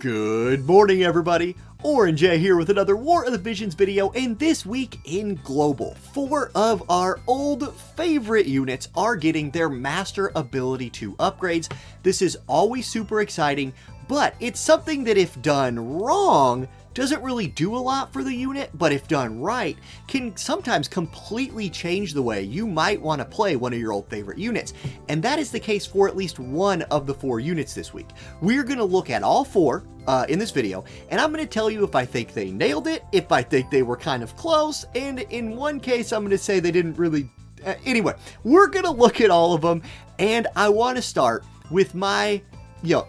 Good morning, everybody. Orange here with another War of the Visions video, and this week in Global, 4 of our old favorite units are getting their Master Ability 2 upgrades. This is always super exciting, but it's something that if done wrong, doesn't really do a lot for the unit, but if done right, can sometimes completely change the way you might want to play one of your old favorite units. And that is the case for at least one of the 4 units this week. We're going to look at all 4 in this video, and I'm going to tell you if I think they nailed it, if I think they were kind of close, and in one case I'm going to say they didn't really... Anyway, we're going to look at all of them, and I want to start with my...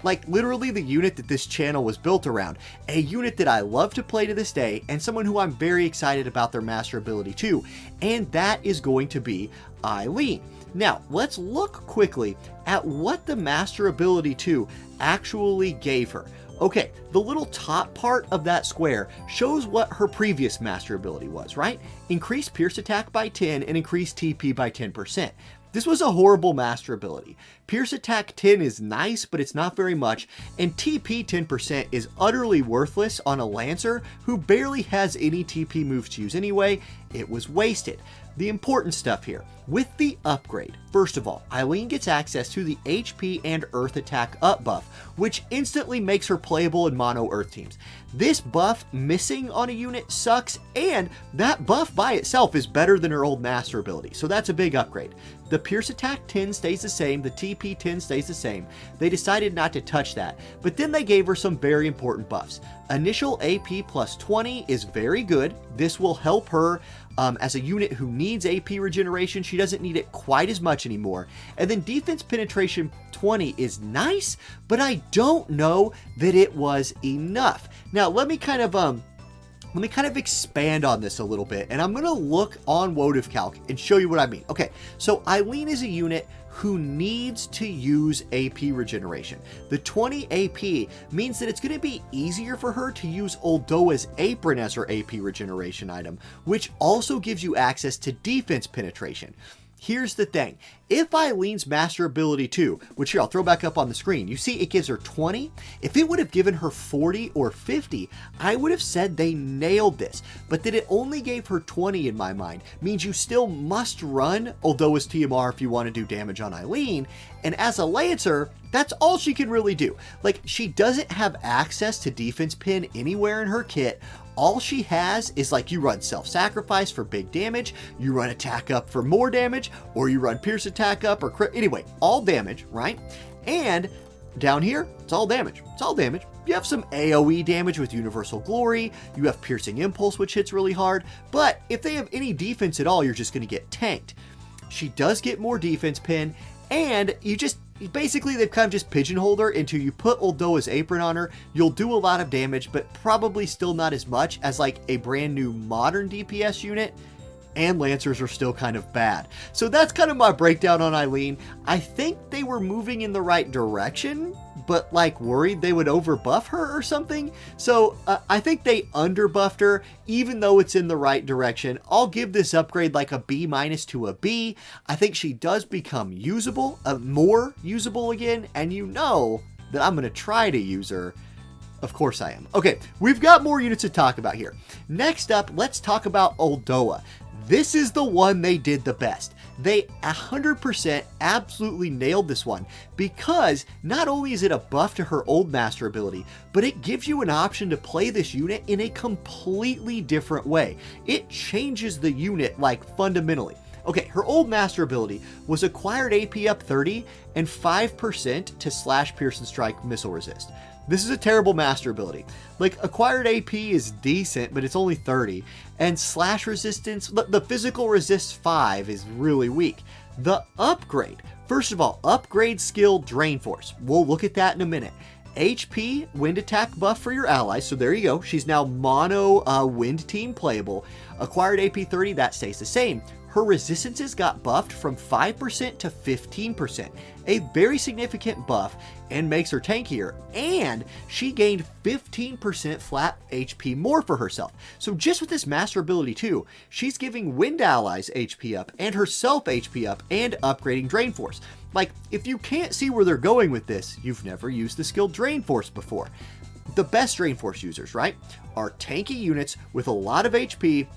like literally the unit that this channel was built around, a unit that I love to play to this day, and someone who I'm very excited about their Master Ability too, and that is going to be Aileen. Now, let's look quickly at what the Master Ability 2 actually gave her. Okay, the little top part of that square shows what her previous Master Ability was, right? Increased Pierce Attack by 10 and increased TP by 10%. This was a horrible Master Ability. Pierce Attack 10 is nice, but it's not very much, and TP 10% is utterly worthless on a Lancer who barely has any TP moves to use anyway. It was wasted. The important stuff here, with the upgrade, first of all, Aileen gets access to the HP and Earth Attack up buff, which instantly makes her playable in mono Earth teams. This buff missing on a unit sucks, and that buff by itself is better than her old Master Ability, so that's a big upgrade. The Pierce Attack 10 stays the same, the TP 10 stays the same. They decided not to touch that, but then they gave her some very important buffs. Initial AP plus 20 is very good. This will help her as a unit who needs AP regeneration. She doesn't need it quite as much anymore. And then defense penetration 20 is nice, but I don't know that it was enough. Now let me kind of expand on this a little bit, and I'm going to look on WoTV Calc and show you what I mean. Okay, so Aileen is a unit who needs to use AP regeneration. The 20 AP means that it's going to be easier for her to use Oldoa's apron as her AP regeneration item, which also gives you access to defense penetration. Here's the thing, if Aileen's Master Ability 2, which here I'll throw back up on the screen, you see it gives her 20, if it would have given her 40 or 50, I would have said they nailed this, but that it only gave her 20 in my mind means you still must run Oldoa's TMR if you want to do damage on Aileen, and as a Lancer, that's all she can really do. Like, she doesn't have access to defense pin anywhere in her kit. All she has is like you run self-sacrifice for big damage, you run attack up for more damage, or you run pierce attack up or crit. Anyway, all damage, right? And down here, it's all damage. It's all damage. You have some AoE damage with Universal Glory, you have Piercing Impulse, which hits really hard, but if they have any defense at all, you're just going to get tanked. She does get more defense pin, and basically they've kind of just pigeonholed her into you put Oldoa's apron on her, you'll do a lot of damage, but probably still not as much as like a brand new modern DPS unit, and Lancers are still kind of bad. So that's kind of my breakdown on Aileen. I think they were moving in the right direction, but like worried they would overbuff her or something. So I think they underbuffed her, even though it's in the right direction. I'll give this upgrade like a B- to a B. I think she does become usable, more usable again, and you know that I'm going to try to use her. Of course I am. Okay, we've got more units to talk about here. Next up, let's talk about Oldoa. This is the one they did the best. They 100% absolutely nailed this one because not only is it a buff to her old Master Ability, but it gives you an option to play this unit in a completely different way. It changes the unit like fundamentally. Okay, her old Master Ability was acquired AP up 30 and 5% to slash, pierce, and strike missile resist. This is a terrible Master Ability. Like, acquired AP is decent, but it's only 30. And slash resistance, the physical resist 5 is really weak. The upgrade, first of all, upgrade skill Drain Force. We'll look at that in a minute. HP, wind attack buff for your allies. So there you go. She's now mono wind team playable. Acquired AP 30, that stays the same. Her resistances got buffed from 5% to 15%, a very significant buff, and makes her tankier, and she gained 15% flat HP more for herself. So just with this Master Ability too, she's giving wind allies HP up and herself HP up and upgrading Drain Force. Like, if you can't see where they're going with this, you've never used the skill Drain Force before. the best Drain Force users, right, are tanky units with a lot of HP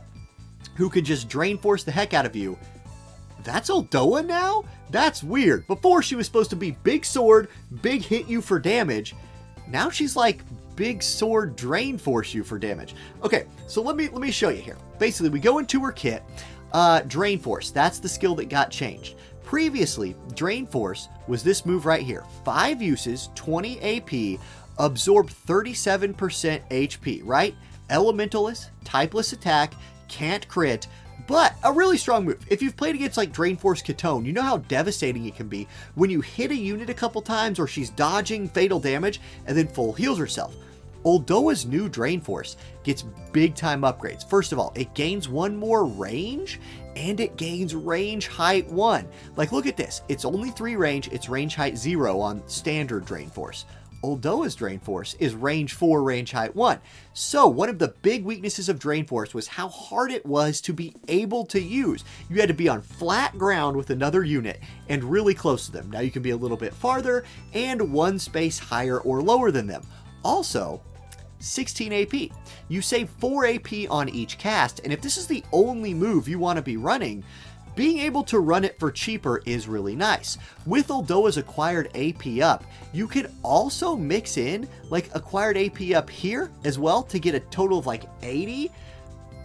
who can just Drain Force the heck out of you. That's Oldoa now? That's weird. Before she was supposed to be big sword, big hit you for damage. Now she's like big sword Drain Force you for damage. Okay, so let me show you here. Basically, we go into her kit. Drain Force, that's the skill that got changed. Previously, Drain Force was this move right here. 5 uses, 20 AP, absorb 37% HP, right? Elementalist, typeless attack, can't crit, but a really strong move. If you've played against like Drain Force Catone, you know how devastating it can be when you hit a unit a couple times or she's dodging fatal damage and then full heals herself. Oldoa's new Drain Force gets big time upgrades. First of all, it gains 1 more range and it gains range height 1. Like, look at this. It's only 3 range. It's range height 0 on standard Drain Force. Oldoa's Drain Force is range 4, range height 1. So one of the big weaknesses of Drain Force was how hard it was to be able to use. You had to be on flat ground with another unit and really close to them. Now you can be a little bit farther and 1 space higher or lower than them. Also, 16 AP. You save 4 AP on each cast, and if this is the only move you want to be running, being able to run it for cheaper is really nice. With Oldoa's acquired AP up, you could also mix in like acquired AP up here as well to get a total of like 80.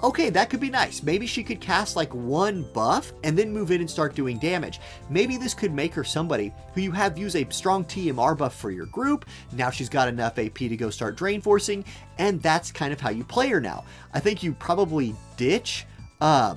Okay, that could be nice. Maybe she could cast like 1 buff and then move in and start doing damage. Maybe this could make her somebody who you have use a strong TMR buff for your group. Now she's got enough AP to go start Drain Forcing, and that's kind of how you play her now. I think you probably ditch a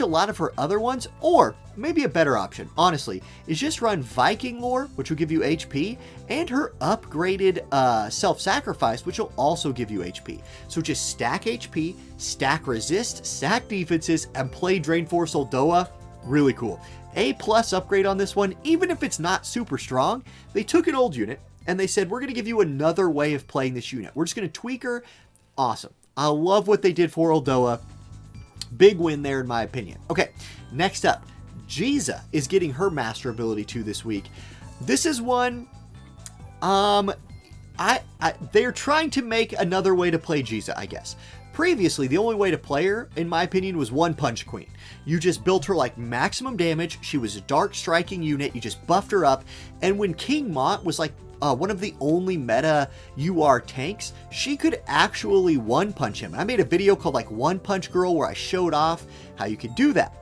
lot of her other ones, or maybe a better option, honestly, is just run Viking Lore, which will give you HP, and her upgraded self-sacrifice, which will also give you HP. So just stack HP, stack resist, stack defenses, and play Drain Force Oldoa. Really cool. A+ upgrade on this one, even if it's not super strong. They took an old unit, and they said, we're going to give you another way of playing this unit. We're just going to tweak her. Awesome. I love what they did for Oldoa. Big win there in my opinion. Okay, next up, Xiza is getting her master ability 2 this week. This is one, they're trying to make another way to play Xiza, I guess. Previously, the only way to play her, in my opinion, was One Punch Queen. You just built her like maximum damage. She was a dark striking unit. You just buffed her up. And when King Mont was like one of the only meta UR tanks, she could actually one punch him. I made a video called like One Punch Girl where I showed off how you could do that.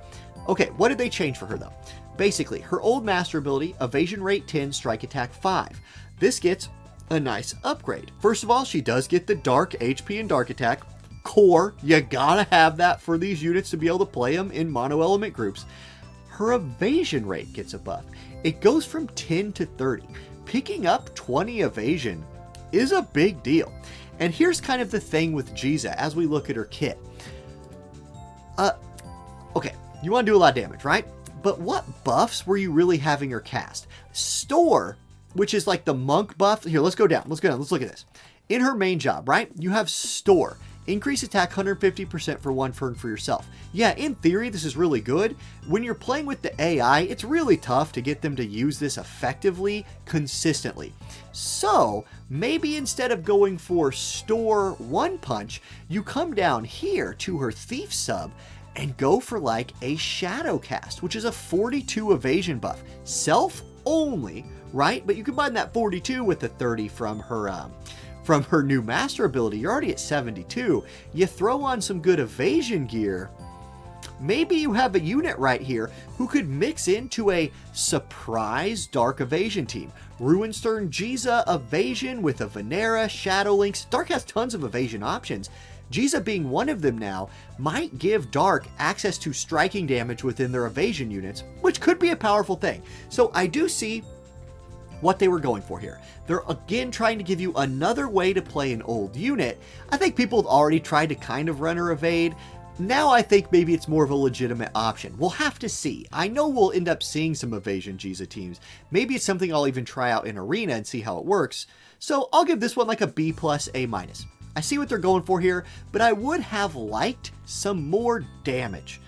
Okay, what did they change for her though? Basically, her old master ability, evasion rate 10, strike attack 5. This gets a nice upgrade. First of all, she does get the dark HP and dark attack. Core, you gotta have that for these units to be able to play them in mono element groups. Her evasion rate gets a buff. It goes from 10 to 30. Picking up 20 evasion is a big deal. And here's kind of the thing with Xiza as we look at her kit. Okay, you want to do a lot of damage, right? But what buffs were you really having her cast? Store, which is like the monk buff. Here, let's go down. Let's look at this. In her main job, right? You have Store. Increase attack 150% for 1 turn for yourself. Yeah, in theory, this is really good. When you're playing with the AI, it's really tough to get them to use this effectively, consistently. So, maybe instead of going for Store 1 punch, you come down here to her Thief sub and go for like a Shadow Cast, which is a 42 evasion buff. Self only, right? But you combine that 42 with the 30 from her new master ability. You're already at 72. You throw on some good evasion gear. Maybe you have a unit right here who could mix into a surprise dark evasion team. Ruinstern Xiza evasion with a Venera, Shadow Links. Dark has tons of evasion options. Xiza being one of them now might give Dark access to striking damage within their evasion units, which could be a powerful thing. So I do see what they were going for here. They're again trying to give you another way to play an old unit. I think people have already tried to kind of run her evade. Now I think maybe it's more of a legitimate option. We'll have to see. I know we'll end up seeing some evasion Xiza teams. Maybe it's something I'll even try out in Arena and see how it works. So I'll give this one like a B+, A-. I see what they're going for here, but I would have liked some more damage.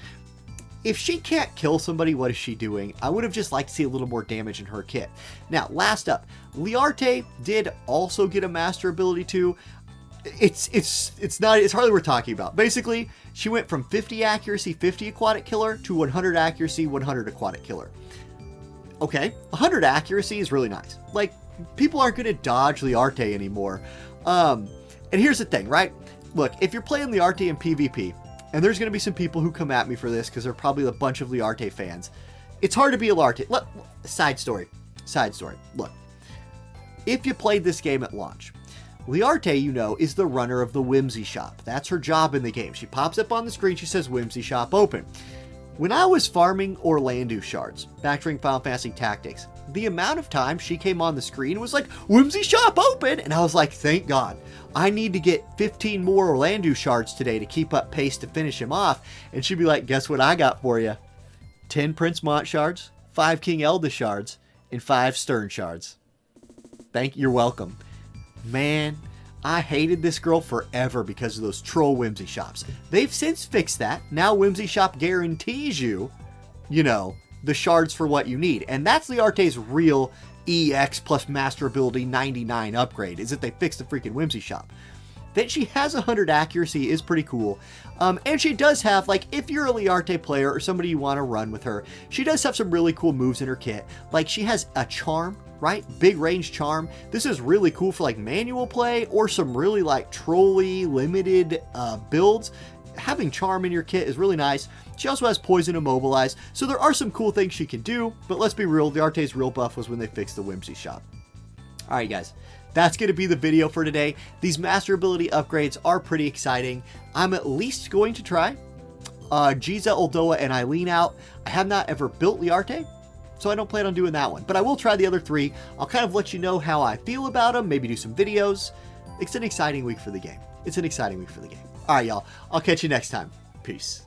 If she can't kill somebody, what is she doing? I would have just liked to see a little more damage in her kit. Now, last up, Learte did also get a master ability too. It's hardly worth talking about. Basically, she went from 50 accuracy, 50 aquatic killer to 100 accuracy, 100 aquatic killer. Okay, 100 accuracy is really nice. Like, people aren't going to dodge Learte anymore. And here's the thing, right? Look, if you're playing Learte in PvP, and there's going to be some people who come at me for this because they're probably a bunch of Learte fans. It's hard to be a Learte. Side story. Look, if you played this game at launch, Learte, you know, is the runner of the Whimsy shop. That's her job in the game. She pops up on the screen. She says, Whimsy shop open. When I was farming Orlando shards, back during Final Fantasy Tactics, the amount of time she came on the screen was like, Whimsy shop open! And I was like, thank God. I need to get 15 more Orlando shards today to keep up pace to finish him off. And she'd be like, guess what I got for you? 10 Prince Mont shards, 5 King Elda shards, and 5 Stern shards. You're welcome. Man, I hated this girl forever because of those troll Whimsy shops. They've since fixed that. Now Whimsy shop guarantees you, you know, the shards for what you need. And that's Learte's real EX plus master ability 99 upgrade, is that they fixed the freaking Whimsy shop. That she has 100 accuracy is pretty cool. And she does have, like, if you're a Learte player or somebody you want to run with her, she does have some really cool moves in her kit. Like, she has a charm, right? Big range charm. This is really cool for, like, manual play or some really, like, trolly limited builds. Having charm in your kit is really nice. She also has poison immobilize, so there are some cool things she can do, but let's be real, Learte's real buff was when they fixed the Whimsy shop. Alright guys, that's going to be the video for today. These master ability upgrades are pretty exciting. I'm at least going to try Xiza, Oldoa, and Aileen out. I have not ever built Learte, so I don't plan on doing that one, but I will try the other 3. I'll kind of let you know how I feel about them, maybe do some videos. It's an exciting week for the game. Alright y'all, I'll catch you next time. Peace.